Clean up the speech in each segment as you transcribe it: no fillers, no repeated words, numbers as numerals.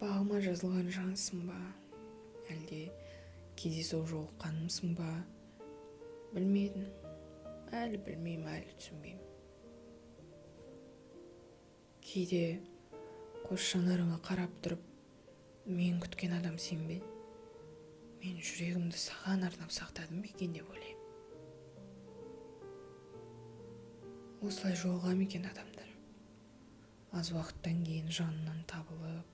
Бағыма жазылған жансың ба? Әлде кездейсоқ жолыққанымсың ба? Білмедім. Әлі білмеймін, әлі түсінбеймін. Кейде қос жанарыңа қарап тұрып, мен күткен адам сен бе? Мен жүрегімді саған арнап сақтадым екен деп ойлаймын. Осылай жоғалған екен адамдар. Аз уақыттан кейін жанынан табылып,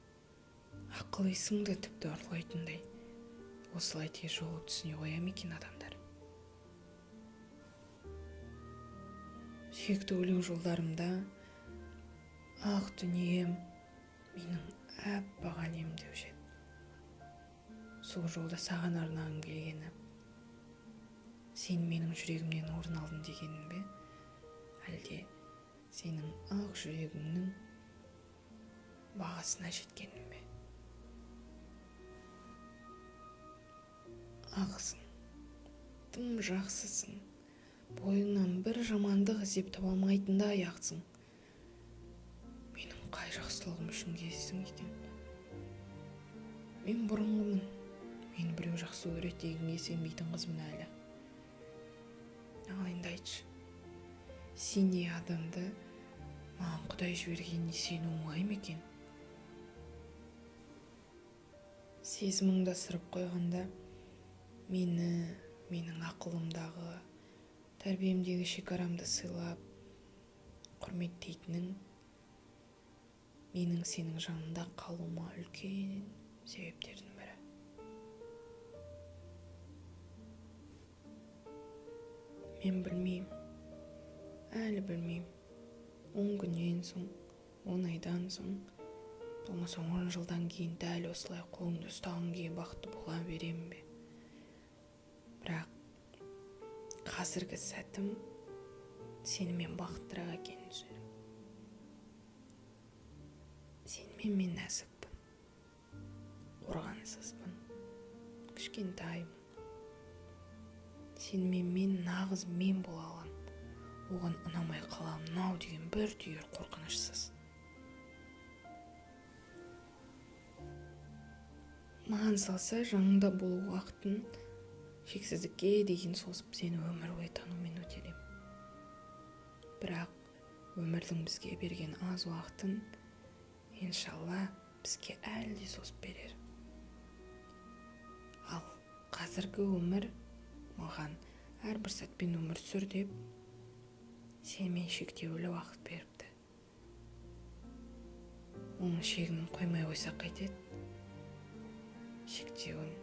ақыл есіңді тіпті ұрлайтындай, осылай тез жолы түсіне қоям екен адамдар. Сүйікті өлең жолдарымда ақ дүнием, менің аппақ әлемім деуші еді. Сол жолда саған арнағым келгені, сен менің жүрегімнен орын алдың дегенің бе? Әлде сенің ақ жүрегіңнің бағасына жеткенің бе? Ақсың, тым жақсысың, бойыңнан бір жамандық іздеп таба алмайтындай ақсың. Менің қай жақсылығым үшін кезсің екен? Мен бұрынғымын, мен біреу жақсы көреді дегенге сенбейтін қызмын әлі. Ал енді айтшы, сендей адамды маған Құдай жібергеніне сену оңай ма екен? Сезіміңді асырып қойғанда, менің ақылымдағы, тәрбиемдегі шекарамды сыйлап, құрметтейтінің менің сенің жанында қалуыма үлкен себептердің бірі. Мен білмеймін, әлі білмеймін. 10 күннен соң, 10 айдан соң, болмаса 10 жылдан кейін дәл осылай қолыңды ұстаған күйі бақытты бола беремін бе? Бірақ қазіргі сәтім сенімен бақыттырақ екенін түсіндім. Сенімен мен нәзікпін, қорғансызбын, кішкентаймын. Сенімен мен нағыз мен бола аламын. Оған ұнамай қаламын ау деген бір түйір қорқынышсыз. Маған салса, жаныңда болу уақытын шексіздікке дейін созып сені өмір бойы танумен өтелем. Бірақ өмірдің бізге берген аз уақытын, иншалла, бізге әлі де созып берер. Ал қазіргі өмір маған әрбір сәтпен өмір сүр деп, сенімен шектеулі уақыт беріпті. Оның шегін қоймай қойсақ қайтеді? Шектеуін